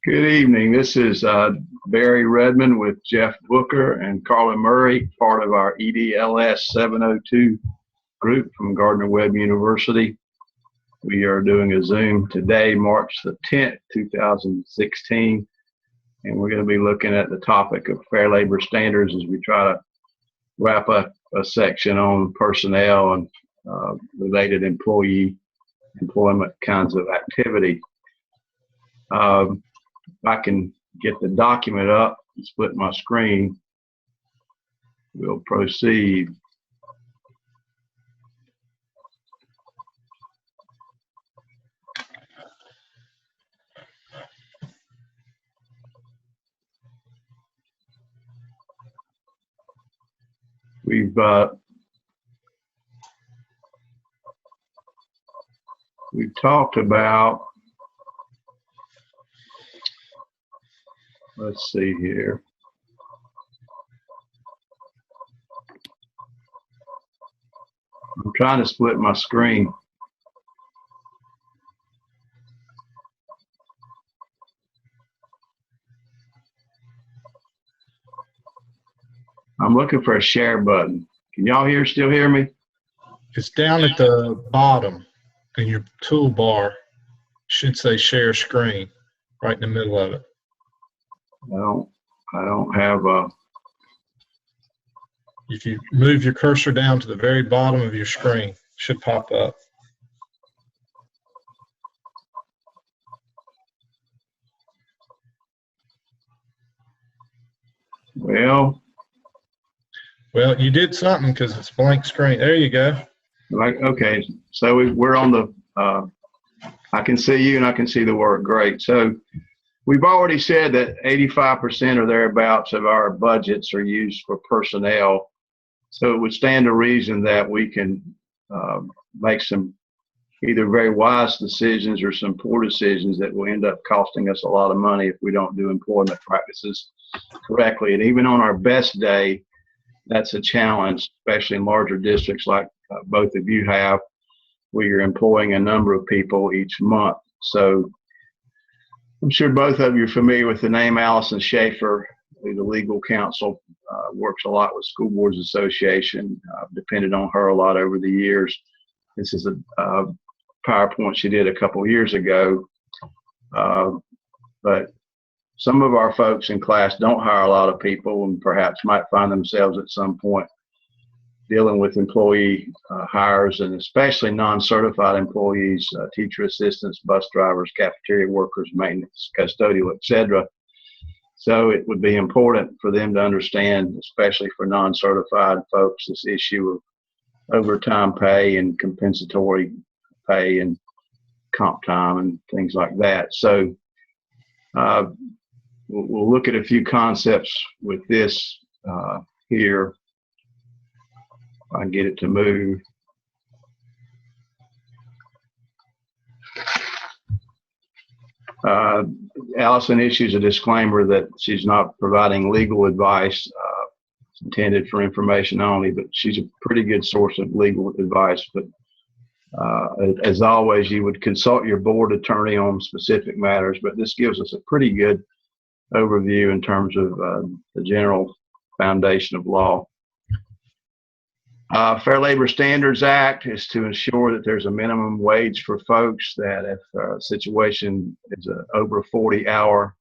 Good evening. This is Barry Redmond with Jeff Booker and Carla Murray, part of our EDLS 702 group from Gardner-Webb University. We are doing a Zoom today, March the 10th, 2016, and we're going to be looking at the topic of fair labor standards as we try to wrap up a section on personnel and related employment kinds of activity. If I can get the document up and split my screen, we'll proceed. We've talked about, let's see here. I'm trying to split my screen. I'm looking for a share button. Can y'all still hear me? It's down at the bottom in your toolbar. Should say share screen right in the middle of it. I don't have a. If you move your cursor down to the very bottom of your screen, it should pop up. Well, you did something because it's blank screen. There you go. Okay, so we're on the, I can see you and I can see the work. Great. So we've already said that 85% or thereabouts of our budgets are used for personnel. So it would stand to reason that we can make some either very wise decisions or some poor decisions that will end up costing us a lot of money if we don't do employment practices correctly. And even on our best day, that's a challenge, especially in larger districts like both of you have, where you're employing a number of people each month. So I'm sure both of you are familiar with the name Allison Schaefer, who's the legal counsel, works a lot with School Boards Association. Depended on her a lot over the years. This is a PowerPoint she did a couple years ago. But some of our folks in class don't hire a lot of people and perhaps might find themselves at some point dealing with employee hires, and especially non-certified employees, teacher assistants, bus drivers, cafeteria workers, maintenance, custodial, etc. So it would be important for them to understand, especially for non-certified folks, this issue of overtime pay and compensatory pay and comp time and things like that. So we'll look at a few concepts with this here. If I can get it to move. Allison issues a disclaimer that she's not providing legal advice. It's intended for information only, but she's a pretty good source of legal advice. But as always, you would consult your board attorney on specific matters, but this gives us a pretty good overview in terms of the general foundation of law. Fair Labor Standards Act is to ensure that there's a minimum wage for folks, that if a situation is an over 40-hour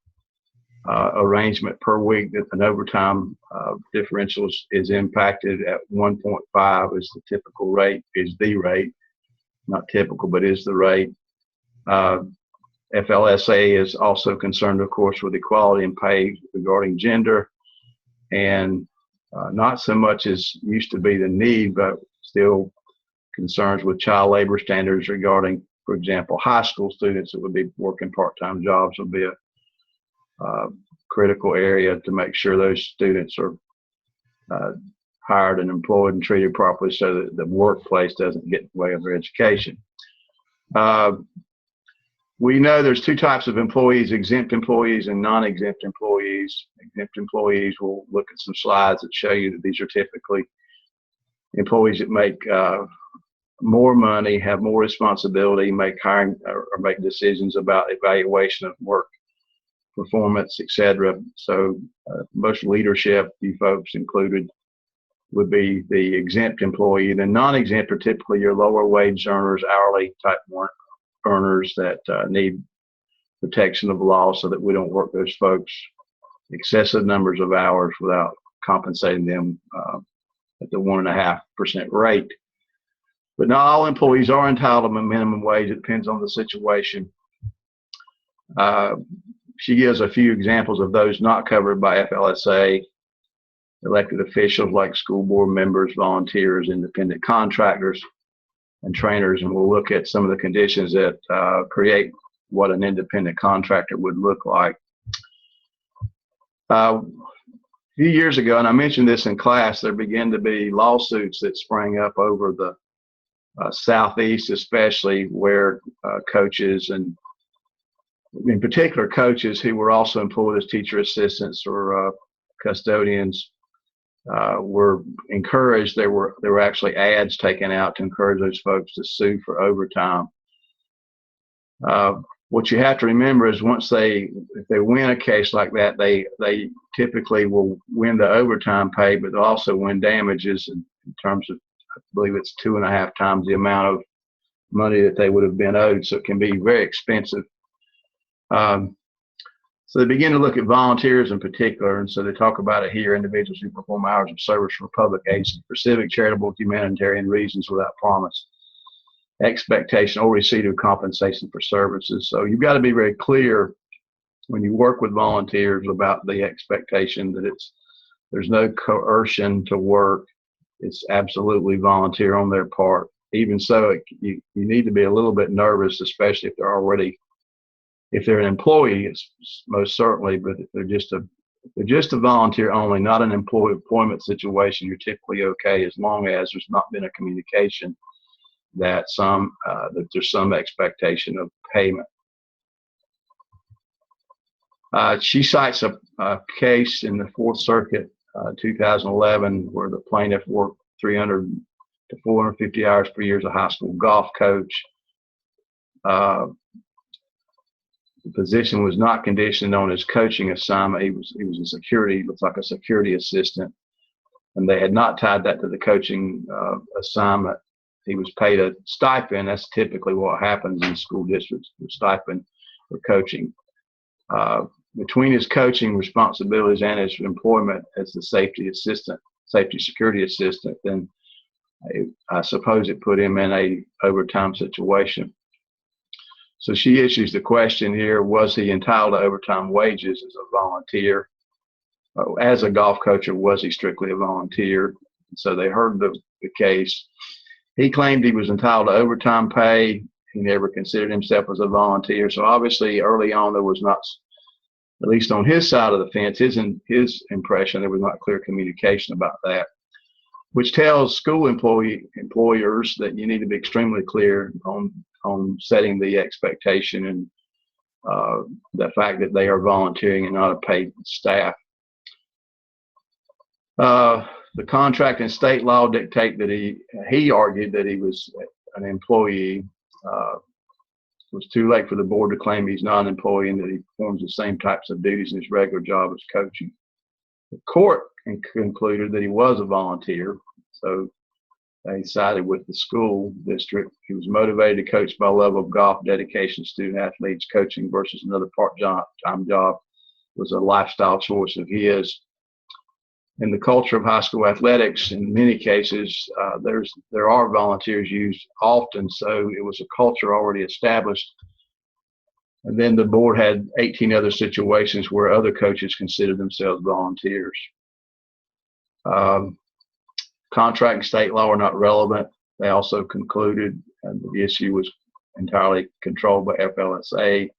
arrangement per week, that an overtime differential is impacted at 1.5 is the typical rate, is the rate, not typical, but is the rate. FLSA is also concerned, of course, with equality in pay regarding gender, and not so much as used to be the need, but still concerns with child labor standards regarding, for example, high school students that would be working part-time jobs would be a critical area to make sure those students are hired and employed and treated properly so that the workplace doesn't get in the way of their education. We know there's two types of employees, exempt employees and non-exempt employees. Exempt employees, we'll look at some slides that show you that these are typically employees that make more money, have more responsibility, make hiring or make decisions about evaluation of work performance, etc. So most leadership, you folks included, would be the exempt employee. The non-exempt are typically your lower wage earners, hourly type earners that need protection of law so that we don't work those folks excessive numbers of hours without compensating them at the 1.5% rate. But not all employees are entitled to minimum wage. It depends on the situation. She gives a few examples of those not covered by FLSA: elected officials like school board members, volunteers, independent contractors, and trainers. And we'll look at some of the conditions that create what an independent contractor would look like. A few years ago, and I mentioned this in class, there began to be lawsuits that sprang up over the Southeast, especially, where coaches, and in particular coaches who were also employed as teacher assistants or custodians, were encouraged. There were actually ads taken out to encourage those folks to sue for overtime. What you have to remember is if they win a case like that, they typically will win the overtime pay, but they'll also win damages in terms of, I believe it's 2.5 times the amount of money that they would have been owed. So it can be very expensive. So they begin to look at volunteers in particular, and so they talk about it here: individuals who perform hours of service for public agency for civic, charitable, humanitarian reasons without promise, expectation, or receipt of compensation for services. So you've got to be very clear when you work with volunteers about the expectation that there's no coercion to work. It's absolutely volunteer on their part. Even so, you need to be a little bit nervous, especially if they're an employee, it's most certainly, but if they're just a volunteer only, not an employment situation, you're typically okay, as long as there's not been a communication that there's some expectation of payment. She cites a case in the Fourth Circuit, 2011, where the plaintiff worked 300 to 450 hours per year as a high school golf coach. The position was not conditioned on his coaching assignment. He was a security, looks like a security assistant, and they had not tied that to the coaching assignment. He was paid a stipend. That's typically what happens in school districts, the stipend for coaching. Between his coaching responsibilities and his employment as the safety security assistant, then I suppose it put him in a overtime situation. So she issues the question here: was he entitled to overtime wages as a volunteer, as a golf coach, or was he strictly a volunteer? So they heard the case. He claimed he was entitled to overtime pay. He never considered himself as a volunteer. So obviously early on there was not, at least on his side of the fence, his impression, there was not clear communication about that, which tells school employers that you need to be extremely clear on setting the expectation and the fact that they are volunteering and not a paid staff. The contract and state law dictate that he argued that he was an employee. It was too late for the board to claim he's not an employee and that he performs the same types of duties in his regular job as coaching. The court concluded that he was a volunteer, so they sided with the school district. He was motivated to coach by level of golf, dedication, student athletes. Coaching versus another part-time job was a lifestyle choice of his. In the culture of high school athletics, in many cases, there are volunteers used often, so it was a culture already established. And then the board had 18 other situations where other coaches considered themselves volunteers. Contract and state law are not relevant. They also concluded the issue was entirely controlled by FLSA.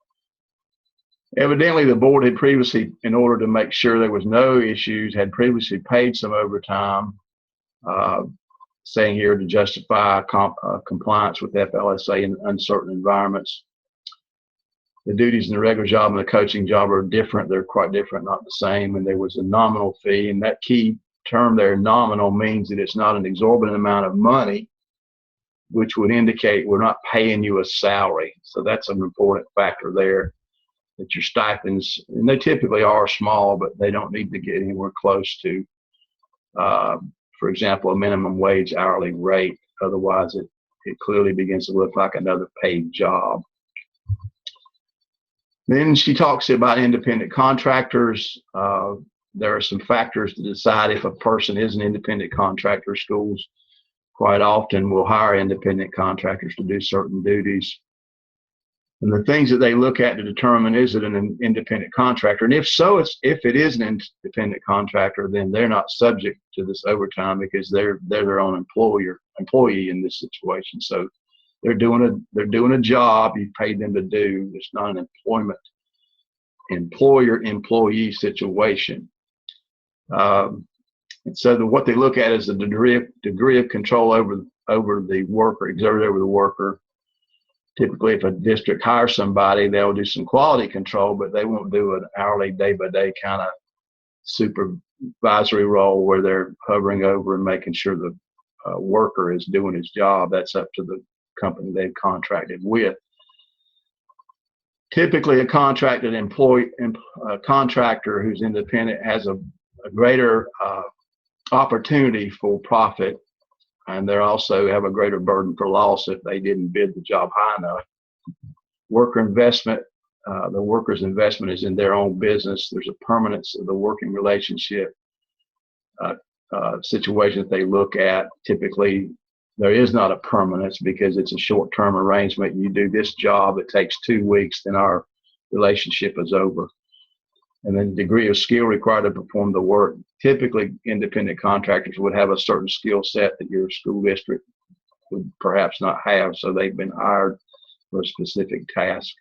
Evidently, the board had previously, in order to make sure there was no issues, had previously paid some overtime, saying here to justify compliance with FLSA in uncertain environments. The duties in the regular job and the coaching job are different. They're quite different, not the same. And there was a nominal fee, and that key term there, nominal, means that it's not an exorbitant amount of money, which would indicate we're not paying you a salary. So that's an important factor there. that your stipends, and they typically are small, but they don't need to get anywhere close to, for example, a minimum wage hourly rate. Otherwise, it clearly begins to look like another paid job. Then she talks about independent contractors. There are some factors to decide if a person is an independent contractor. Schools quite often will hire independent contractors to do certain duties. And the things that they look at to determine, is it an independent contractor? And if so, if it is an independent contractor, then they're not subject to this overtime because they're their own employee in this situation. So they're doing a job you paid them to do. It's not an employer-employee situation. And so what they look at is the degree of control over the worker, exerted over the worker. Typically, if a district hires somebody, they'll do some quality control, but they won't do an hourly, day-by-day kind of supervisory role where they're hovering over and making sure the worker is doing his job. That's up to the company they've contracted with. Typically, a contracted contractor who's independent has a greater opportunity for profit, and they also have a greater burden for loss if they didn't bid the job high enough. Worker investment, the worker's investment is in their own business. There's a permanence of the working relationship situation that they look at. Typically, there is not a permanence because it's a short-term arrangement. You do this job, it takes 2 weeks, then our relationship is over. And then the degree of skill required to perform the work. Typically, independent contractors would have a certain skill set that your school district would perhaps not have, so they've been hired for a specific task.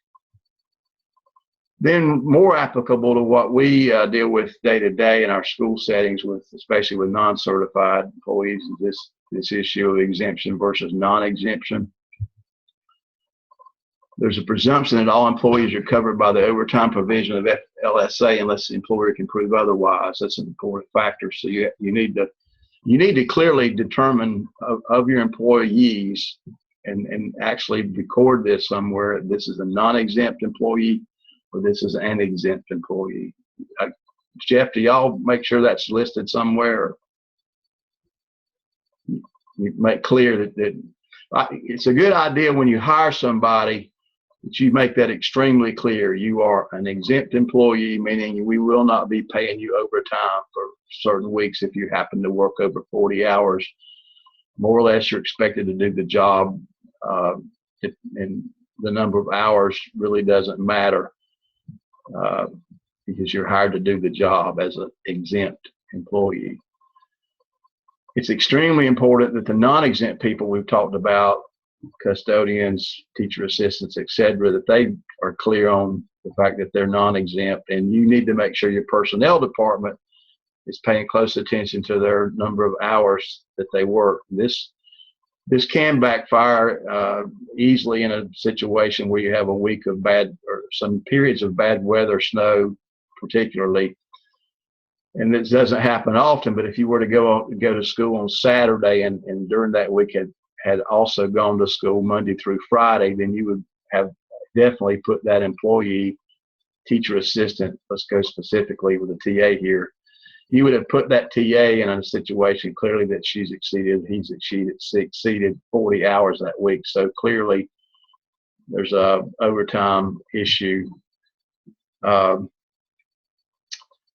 Then more applicable to what we deal with day to day in our school settings, especially with non-certified employees, is this issue of exemption versus non-exemption. There's a presumption that all employees are covered by the overtime provision of FLSA unless the employer can prove otherwise. That's an important factor. So you need to clearly determine of your employees and actually record this somewhere. This is a non-exempt employee or this is an exempt employee. Jeff, do y'all make sure that's listed somewhere? You make clear that it's a good idea when you hire somebody that you make that extremely clear. You are an exempt employee, meaning we will not be paying you overtime for certain weeks if you happen to work over 40 hours. More or less, you're expected to do the job, and the number of hours really doesn't matter because you're hired to do the job as an exempt employee. It's extremely important that the non-exempt people we've talked about, custodians, teacher assistants, etc., that they are clear on the fact that they're non-exempt, and you need to make sure your personnel department is paying close attention to their number of hours that they work. This can backfire easily in a situation where you have a week of bad or some periods of bad weather, snow particularly. And this doesn't happen often, but if you were to go to school on Saturday and during that week had also gone to school Monday through Friday, then you would have definitely put that employee, teacher assistant, let's go specifically with a TA here, you would have put that TA in a situation clearly that he's exceeded 40 hours that week. So clearly there's a overtime issue.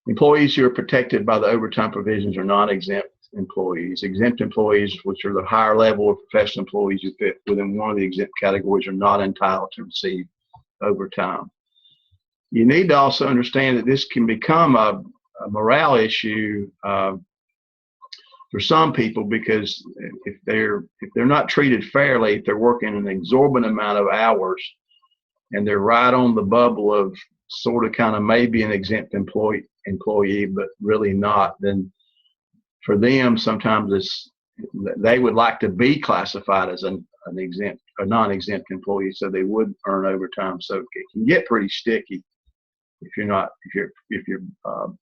Employees who are protected by the overtime provisions are non-exempt employees. Exempt employees, which are the higher level of professional employees who fit within one of the exempt categories, are not entitled to receive overtime. You need to also understand that this can become a morale issue for some people, because if they're not treated fairly, if they're working an exorbitant amount of hours and they're right on the bubble of sort of kind of maybe an exempt employee but really not, then for them sometimes they would like to be classified as an exempt or non-exempt employee, so they would earn overtime. So it can get pretty sticky if your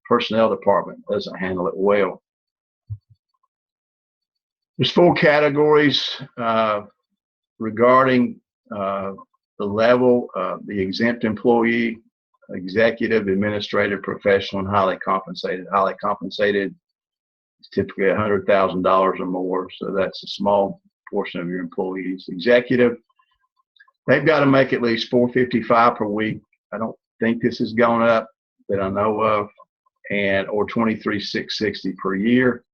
personnel department doesn't handle it well. There's 4 categories regarding the level of the exempt employee. executive, administrative, professional, and highly compensated. Highly compensated is typically $100,000 or more, so that's a small portion of your employees. Executive, they've got to make at least $455 per week. I don't think this has gone up that I know of, and or $23,660 per year.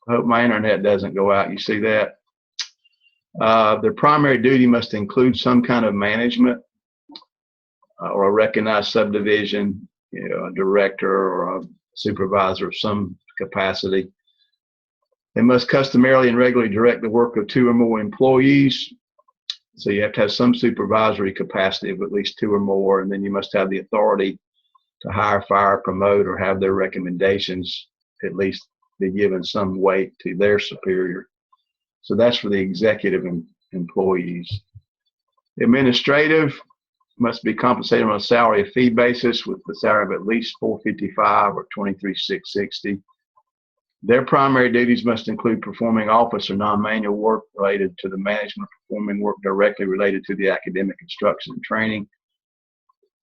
I hope my internet doesn't go out. You see that? Their primary duty must include some kind of management or a recognized subdivision, a director or a supervisor of some capacity. They must customarily and regularly direct the work of 2 or more employees. So you have to have some supervisory capacity of at least 2 or more, and then you must have the authority to hire, fire, promote, or have their recommendations at least be given some weight to their superior. So that's for the executive employees. Administrative must be compensated on a salary of fee basis with the salary of at least $455 or $23,660. Their primary duties must include performing office or non-manual work related to the management, performing work directly related to the academic instruction and training.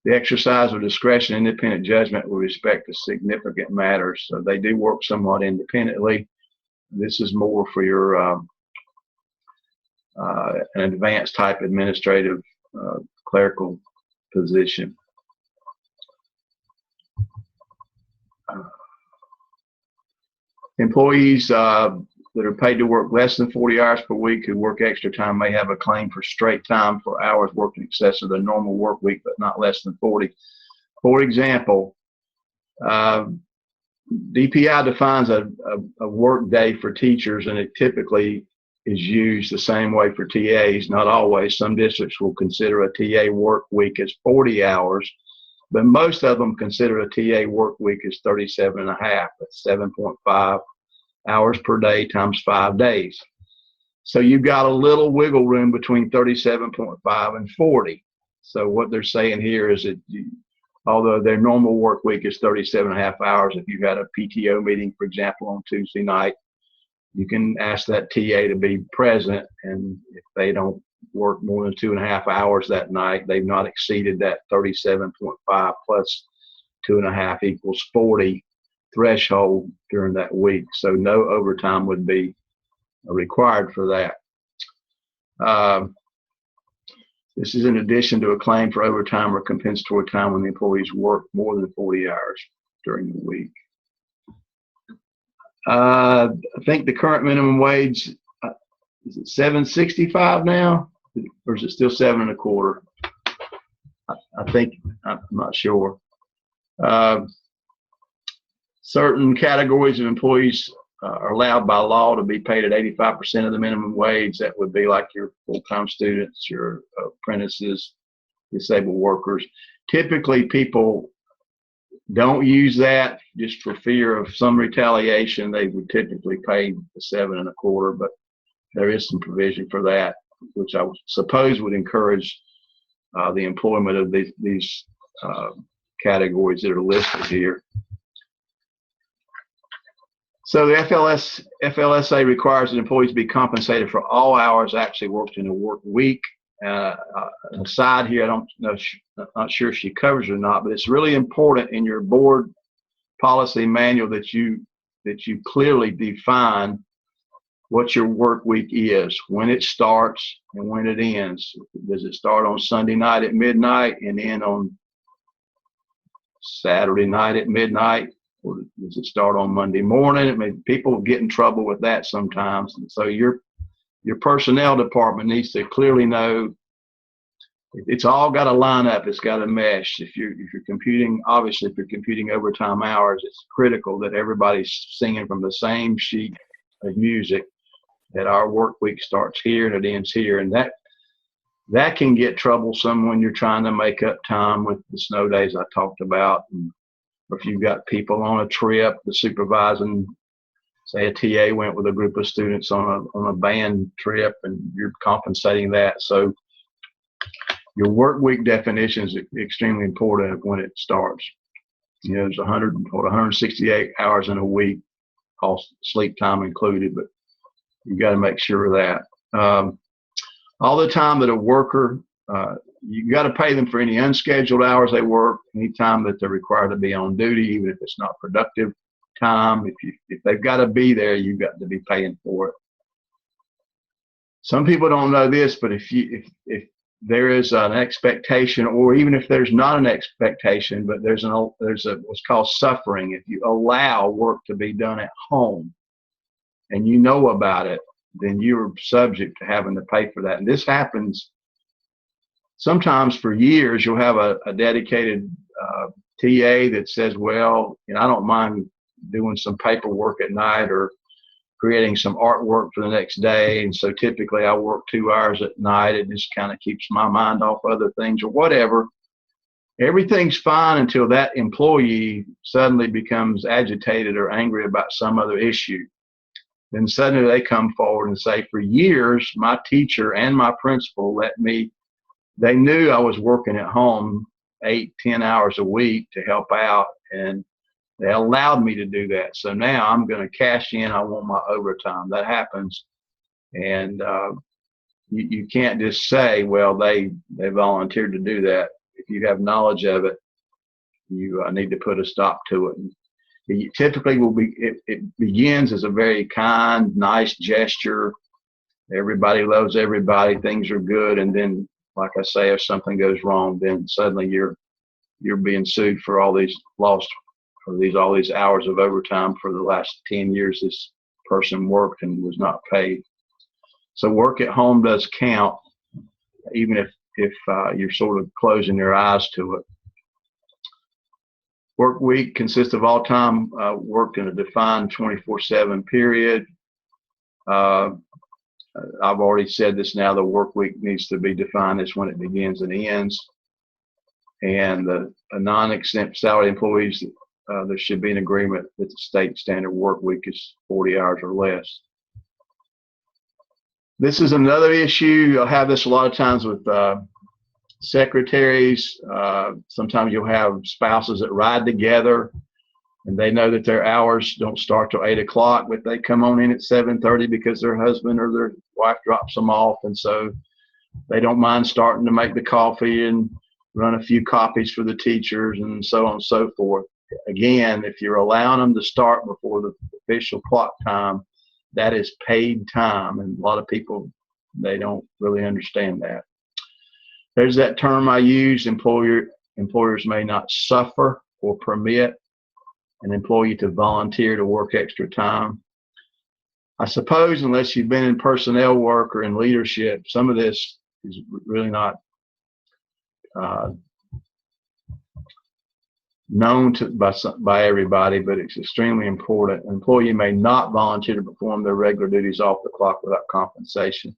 The exercise of discretion and independent judgment with respect to significant matters. So they do work somewhat independently. This is more for your an advanced type administrative clerical position. Employees that are paid to work less than 40 hours per week who work extra time may have a claim for straight time for hours worked in excess of the normal work week, but not less than 40. For example, DPI defines a work day for teachers, and it typically is used the same way for TAs, not always. Some districts will consider a TA work week as 40 hours, but most of them consider a TA work week as 37 and a half. That's 7.5 hours per day times 5 days. So you've got a little wiggle room between 37.5 and 40. So what they're saying here is that although their normal work week is 37 and a half hours, if you had a PTO meeting, for example, on Tuesday night, you can ask that TA to be present, and if they don't work more than 2.5 hours that night, they've not exceeded that 37.5 plus 2.5 equals 40 threshold during that week. So no overtime would be required for that. This is in addition to a claim for overtime or compensatory time when the employees work more than 40 hours during the week. I think the current minimum wage, is it $7.65 now? Or is it still 7.25? I think, I'm not sure. Certain categories of employees are allowed by law to be paid at 85% of the minimum wage. That would be like your full-time students, your apprentices, disabled workers. Typically, people don't use that just for fear of some retaliation. They would typically pay the 7.25, but there is some provision for that, which I suppose would encourage the employment of these categories that are listed here. So the FLSA requires that employees be compensated for all hours actually worked in a work week. Aside here, I'm not sure if she covers it or not, but it's really important in your board policy manual that you clearly define what your work week is, when it starts and when it ends. Does it start on Sunday night at midnight and end on Saturday night at midnight? Or does it start on Monday morning? I mean, people get in trouble with that sometimes. And so your personnel department needs to clearly know it's all got to line up. It's got to mesh. If you're computing, obviously, if you're computing overtime hours, it's critical that everybody's singing from the same sheet of music, that our work week starts here and it ends here. And that can get troublesome when you're trying to make up time with the snow days I talked about. Or if you've got people on a trip, the supervising, say a TA went with a group of students on a band trip, and you're compensating that. So your work week definition is extremely important when it starts. You know, there's 168 hours in a week, all sleep time included, but you got to make sure of that. All the time that a worker you got to pay them for any unscheduled hours they work, any time that they're required to be on duty, even if it's not productive time. If they've got to be there, you've got to be paying for it. Some people don't know this, but if there is an expectation, or even if there's not an expectation, but there's what's called suffering. If you allow work to be done at home and you know about it, then you're subject to having to pay for that. And this happens sometimes for years. You'll have a dedicated TA that says, well, I don't mind doing some paperwork at night or creating some artwork for the next day. And so typically I work 2 hours at night. It just kind of keeps my mind off other things or whatever. Everything's fine until that employee suddenly becomes agitated or angry about some other issue. Then suddenly they come forward and say, for years, my teacher and my principal they knew I was working at home 8-10 hours a week to help out, and they allowed me to do that. So now I'm going to cash in. I want my overtime. That happens. And you can't just say, well, they volunteered to do that. If you have knowledge of it, you need to put a stop to it. It typically it begins as a very kind, nice gesture. Everybody loves everybody. Things are good. And then, like I say, if something goes wrong, then suddenly you're being sued for all these all these hours of overtime for the last 10 years this person worked and was not paid. So work at home does count, even if you're sort of closing your eyes to it. Work week consists of all time worked in a defined 24/7 period. I've already said this now, the work week needs to be defined as when it begins and ends. And the non-exempt salary employees, there should be an agreement that the state standard work week is 40 hours or less. This is another issue. You'll have this a lot of times with secretaries. Sometimes you'll have spouses that ride together and they know that their hours don't start till 8 o'clock, but they come on in at 7:30 because their husband or their wife drops them off. And so they don't mind starting to make the coffee and run a few copies for the teachers and so on and so forth. Again, if you're allowing them to start before the official clock time, that is paid time. And a lot of people, they don't really understand that. There's that term I use, employers may not suffer or permit an employee to volunteer to work extra time. I suppose unless you've been in personnel work or in leadership, some of this is really not known by everybody, but it's extremely important. An employee may not volunteer to perform their regular duties off the clock without compensation.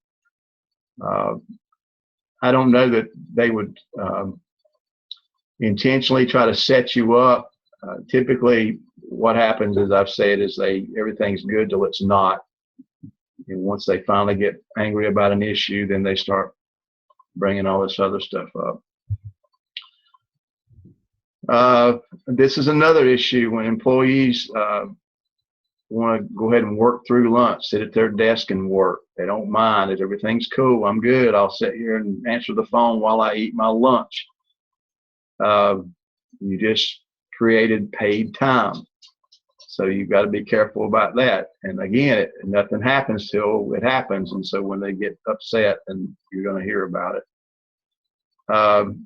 I don't know that they would intentionally try to set you up. Typically, what happens, as I've said, is everything's good till it's not. And once they finally get angry about an issue, then they start bringing all this other stuff up. This is another issue when employees want to go ahead and work through lunch, sit at their desk and work. They don't mind it. Everything's cool. I'm good. I'll sit here and answer the phone while I eat my lunch. You just created paid time. So you've got to be careful about that. And again, nothing happens till it happens. And so when they get upset, then you're going to hear about it.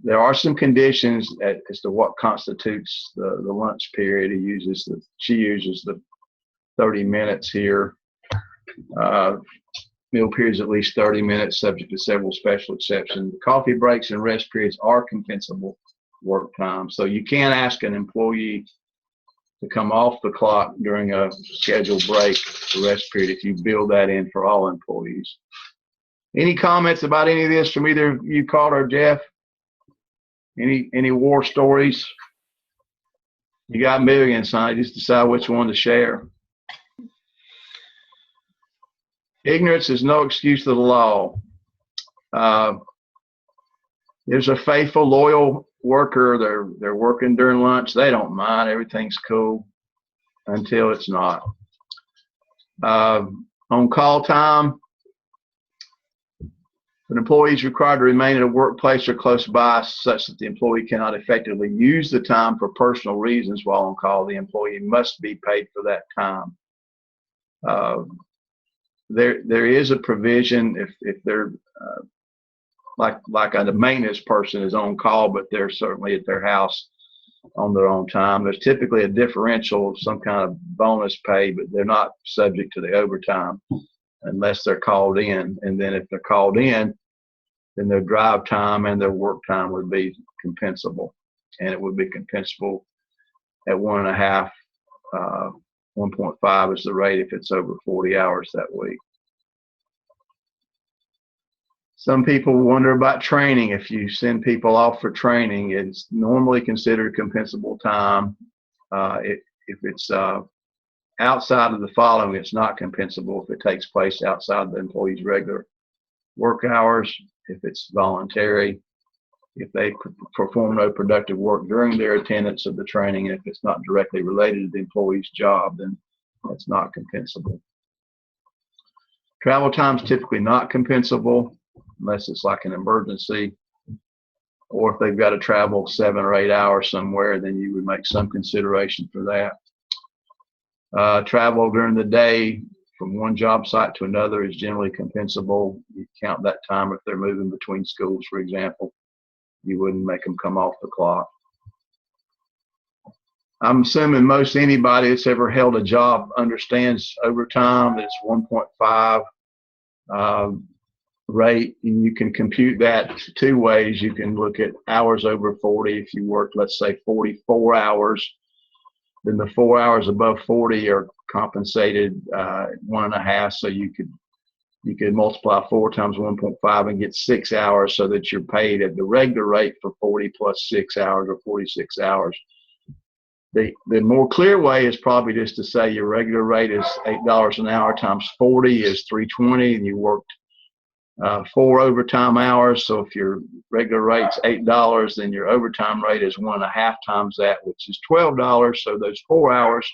There are some conditions as to what constitutes the lunch period. She uses the 30 minutes here. Meal periods at least 30 minutes, subject to several special exceptions. Coffee breaks and rest periods are compensable work time. So you can't ask an employee to come off the clock during a scheduled break or rest period if you build that in for all employees. Any comments about any of this from either you, Carl or Jeff? Any war stories? You got millions, son. Just decide which one to share. Ignorance is no excuse to the law. There's a faithful, loyal worker. They're working during lunch. They don't mind. Everything's cool until it's not. On call time, An employee is required to remain at a workplace or close by such that the employee cannot effectively use the time for personal reasons while on call. The employee must be paid for that time. There is a provision if they're like a maintenance person is on call, but they're certainly at their house on their own time. There's typically a differential of some kind of bonus pay, but they're not subject to the overtime unless they're called in. And then if they're called in, then their drive time and their work time would be compensable. And it would be compensable at 1.5, 1.5 is the rate if it's over 40 hours that week. Some people wonder about training. If you send people off for training, it's normally considered compensable time. If it's outside of the following, it's not compensable if it takes place outside the employee's regular work hours, if it's voluntary, if they perform no productive work during their attendance of the training, and if it's not directly related to the employee's job, then that's not compensable. Travel time is typically not compensable unless it's like an emergency, or if they've got to travel 7 or 8 hours somewhere, then you would make some consideration for that. Travel during the day from one job site to another is generally compensable. You count that time if they're moving between schools, for example. You wouldn't make them come off the clock. I'm assuming most anybody that's ever held a job understands overtime. It's 1.5 rate, and you can compute that 2 ways. You can look at hours over 40. If you worked, let's say, 44 hours, then the 4 hours above 40 are compensated 1.5. So you could multiply 4 times 1.5 and get 6 hours, so that you're paid at the regular rate for 40 plus 6 hours, or 46 hours. The more clear way is probably just to say your regular rate is $8 an hour times 40 is $320, and you worked 4 overtime hours. So if your regular rate's $8, then your overtime rate is 1.5 times that, which is $12. So those 4 hours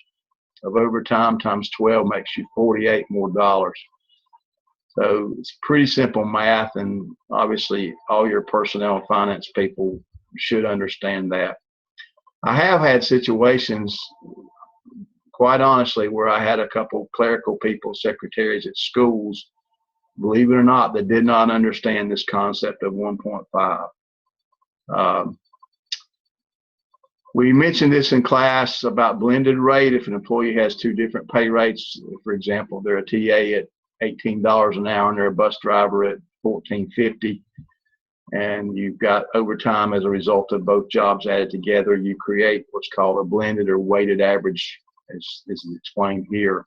of overtime times 12 makes you $48 more dollars. So it's pretty simple math, and obviously all your personnel and finance people should understand that. I have had situations, quite honestly, where I had a couple clerical people, secretaries at schools, believe it or not, that did not understand this concept of 1.5. We mentioned this in class about blended rate. If an employee has 2 different pay rates, for example, they're a TA at $18 an hour and they're a bus driver at $14.50, and you've got overtime as a result of both jobs added together, you create what's called a blended or weighted average, as is explained here.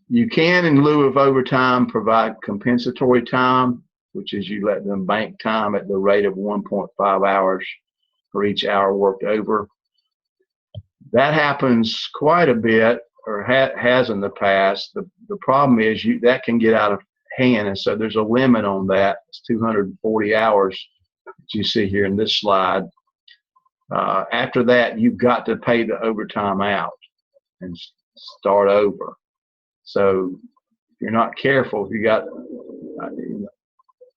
You can, in lieu of overtime, provide compensatory time, which is you let them bank time at the rate of 1.5 hours for each hour worked over. That happens quite a bit, or has in the past. The problem is that can get out of hand, and so there's a limit on that. It's 240 hours that you see here in this slide. After that, you've got to pay the overtime out and start over. So if you're not careful, if you got in the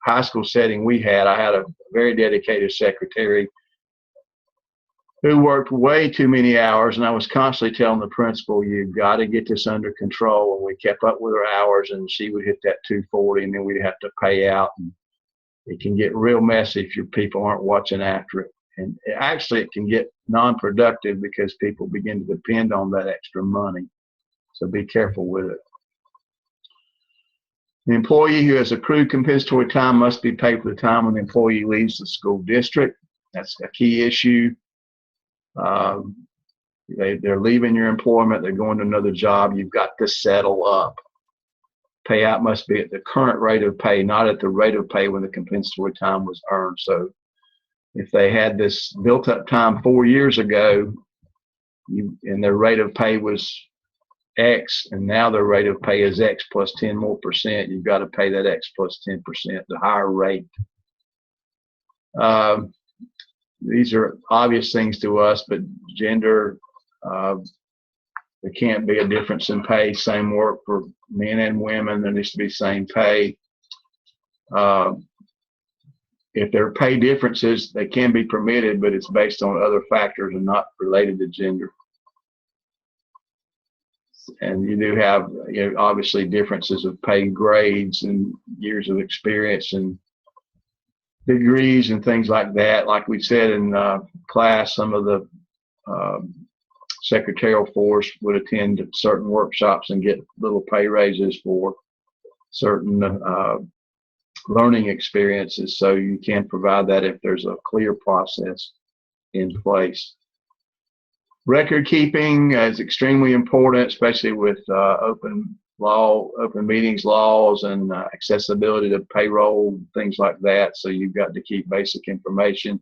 high school setting I had a very dedicated secretary who worked way too many hours, and I was constantly telling the principal, you've got to get this under control. And we kept up with her hours, and she would hit that 240, and then we'd have to pay out. And it can get real messy if your people aren't watching after it. And actually, it can get non-productive because people begin to depend on that extra money. So be careful with it. The employee who has accrued compensatory time must be paid for the time when the employee leaves the school district. That's a key issue. They're leaving your employment, they're going to another job, you've got to settle up. Payout must be at the current rate of pay, not at the rate of pay when the compensatory time was earned. So if they had this built up time 4 years ago, and their rate of pay was X, and now their rate of pay is X plus 10 more percent, you've got to pay that X plus 10%, the higher rate. These are obvious things to us, but gender, there can't be a difference in pay. Same work for men and women, there needs to be same pay. Uh, if there are pay differences, they can be permitted, but it's based on other factors and not related to gender. And you do have, obviously differences of pay grades and years of experience and degrees and things like that. Like we said in class, some of the secretarial force would attend certain workshops and get little pay raises for certain learning experiences. So you can provide that if there's a clear process in place. Record keeping is extremely important, especially with open meetings laws and accessibility to payroll, things like that. So you've got to keep basic information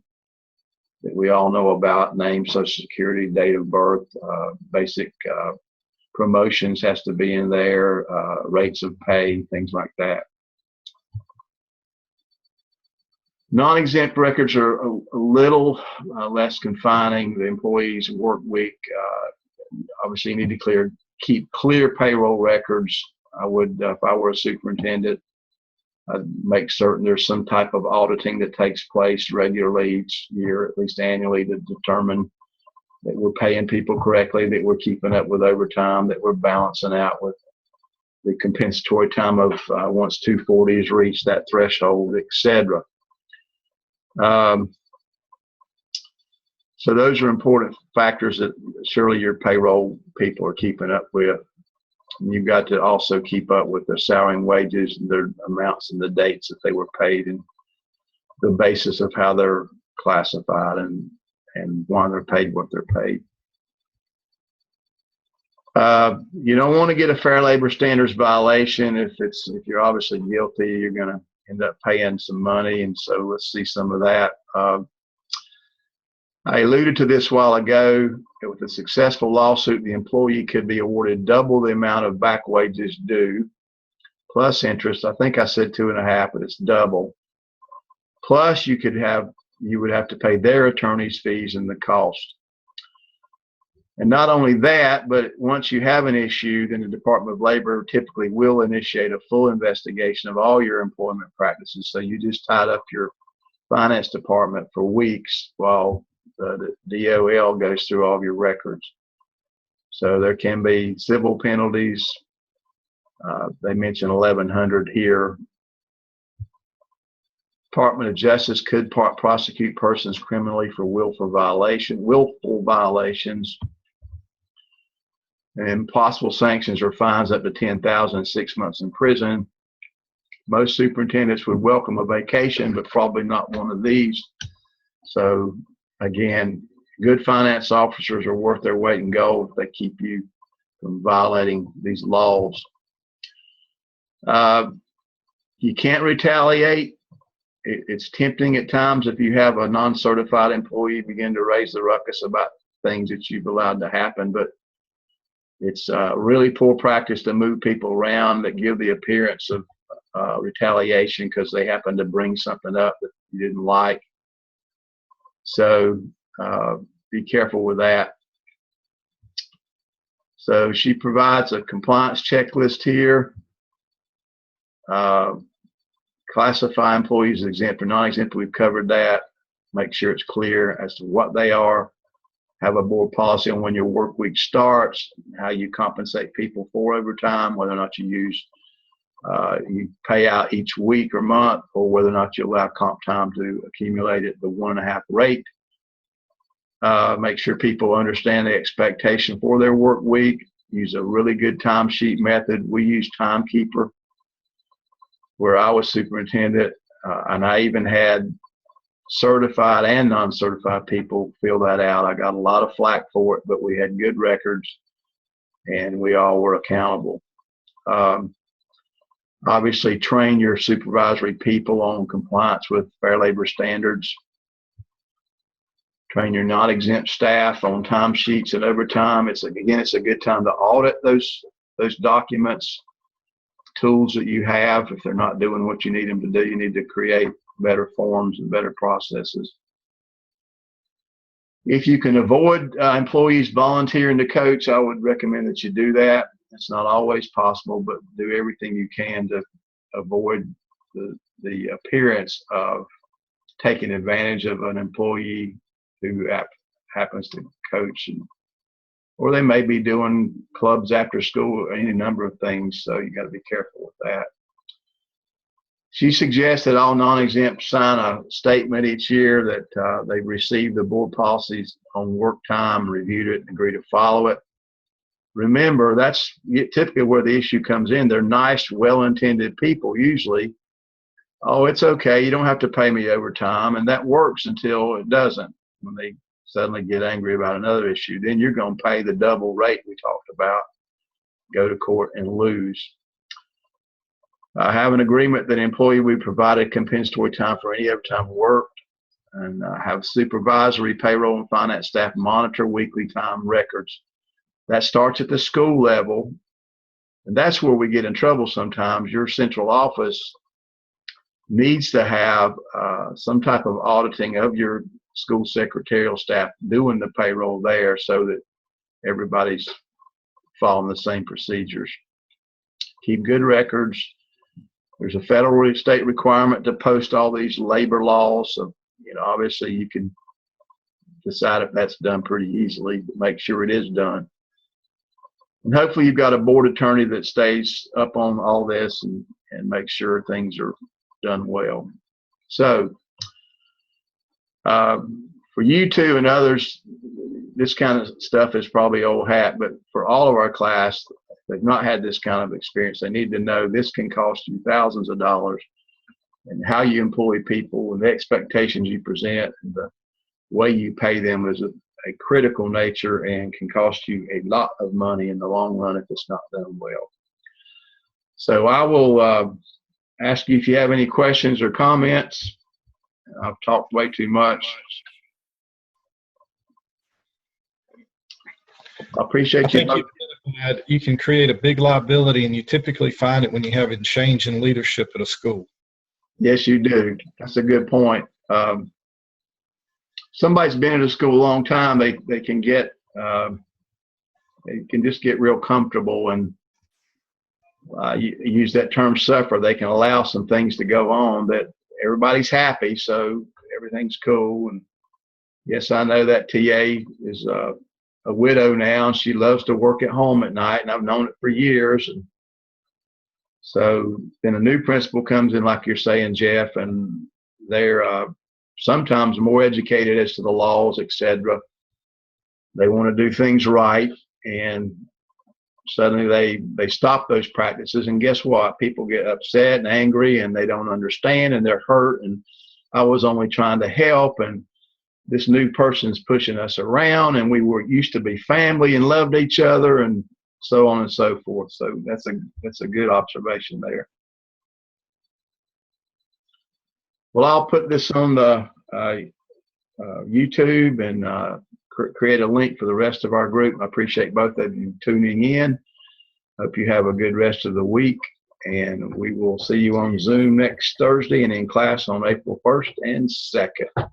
that we all know about: name, social security, date of birth, basic promotions has to be in there, rates of pay, things like that. Non-exempt records are a little less confining. The employee's work week, obviously you need to keep clear payroll records. I would, if I were a superintendent, I'd make certain there's some type of auditing that takes place regularly each year, at least annually, to determine that we're paying people correctly, that we're keeping up with overtime, that we're balancing out with the compensatory time of once 240 is reached, that threshold, etc. So those are important factors that surely your payroll people are keeping up with. And you've got to also keep up with their salary and wages and their amounts and the dates that they were paid and the basis of how they're classified and why they're paid what they're paid. You don't want to get a Fair Labor Standards violation. If you're obviously guilty, you're going to end up paying some money, and so let's see some of that. I alluded to this a while ago. With a successful lawsuit, the employee could be awarded double the amount of back wages due, plus interest. I think I said 2.5, but it's double. Plus, you would have to pay their attorney's fees and the cost. And not only that, but once you have an issue, then the Department of Labor typically will initiate a full investigation of all your employment practices. So you just tied up your finance department for weeks while the DOL goes through all of your records. So there can be civil penalties. They mentioned 1,100 here. Department of Justice could prosecute persons criminally for willful violations. And possible sanctions or fines up to $10,000 and 6 months in prison. Most superintendents would welcome a vacation, but probably not one of these. So again, good finance officers are worth their weight in gold if they keep you from violating these laws. You can't retaliate. It's tempting at times if you have a non-certified employee begin to raise the ruckus about things that you've allowed to happen, but it's really poor practice to move people around that give the appearance of retaliation because they happen to bring something up that you didn't like. So be careful with that. So she provides a compliance checklist here. Classify employees as exempt or non-exempt. We've covered that. Make sure it's clear as to what they are. Have a board policy on when your work week starts, how you compensate people for overtime, whether or not you pay out each week or month, or whether or not you allow comp time to accumulate at the 1.5 rate. Make sure people understand the expectation for their work week. Use a really good timesheet method. We use Timekeeper where I was superintendent, and I even had certified and non-certified people fill that out. I got a lot of flack for it, but we had good records and we all were accountable. Obviously, train your supervisory people on compliance with Fair Labor Standards. Train your non-exempt staff on timesheets and overtime. It's a good time to audit those documents, tools that you have. If they're not doing what you need them to do, you need to create better forms and better processes. If you can avoid employees volunteering to coach, I would recommend that you do that. It's not always possible, but do everything you can to avoid the appearance of taking advantage of an employee who happens to coach, or they may be doing clubs after school, any number of things. So you got to be careful with that. She suggests that all non-exempt sign a statement each year that they've received the board policies on work time, reviewed it, and agree to follow it. Remember, that's typically where the issue comes in. They're nice, well-intended people usually. Oh, it's okay. You don't have to pay me overtime. And that works until it doesn't. When they suddenly get angry about another issue, then you're going to pay the double rate we talked about, go to court and lose. Have an agreement that employee will be provided compensatory time for any overtime worked, and have supervisory, payroll, and finance staff monitor weekly time records. That starts at the school level, and that's where we get in trouble sometimes. Your central office needs to have some type of auditing of your school secretarial staff doing the payroll there so that everybody's following the same procedures. Keep good records. There's a federal state requirement to post all these labor laws. So, obviously you can decide if that's done pretty easily, but make sure it is done. And hopefully you've got a board attorney that stays up on all this and makes sure things are done well. So for you two and others, this kind of stuff is probably old hat, but for all of our class, they've not had this kind of experience. They need to know this can cost you thousands of dollars, and how you employ people and the expectations you present and the way you pay them is a critical nature and can cost you a lot of money in the long run if it's not done well. So I will ask you if you have any questions or comments. I've talked way too much. I appreciate you. You can create a big liability, and you typically find it when you have a change in leadership at a school. Yes, you do. That's a good point. Somebody's been at a school a long time, they can get they can just get real comfortable and you use that term suffer. They can allow some things to go on that everybody's happy, so everything's cool. And yes, I know that TA is a widow now, and she loves to work at home at night, and I've known it for years. And so then a new principal comes in, like you're saying, Jeff, and they're sometimes more educated as to the laws, etc. They want to do things right, and suddenly they stop those practices, and guess what? People get upset and angry, and they don't understand, and they're hurt. And I was only trying to help, and this new person's pushing us around, and we were used to be family and loved each other, and so on and so forth. So that's a good observation there. Well, I'll put this on the YouTube and create a link for the rest of our group. I appreciate both of you tuning in. Hope you have a good rest of the week, and we will see you on Zoom next Thursday and in class on April 1st and 2nd.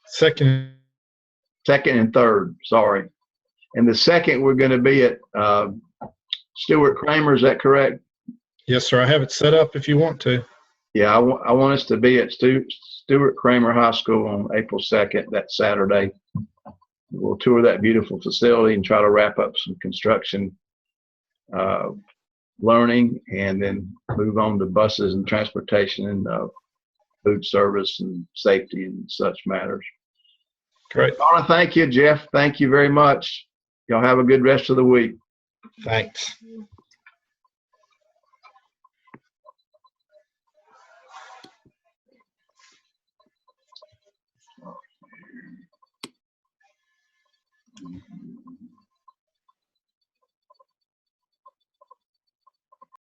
Second and 3rd, sorry. And the 2nd, we're going to be at Stuart Kramer, is that correct? Yes, sir. I have it set up if you want to. Yeah, I want us to be at Stuart Kramer High School on April 2nd, that Saturday. We'll tour that beautiful facility and try to wrap up some construction learning, and then move on to buses and transportation and food service and safety and such matters. Great. Donna, thank you. Jeff, thank you very much. Y'all have a good rest of the week. Thanks.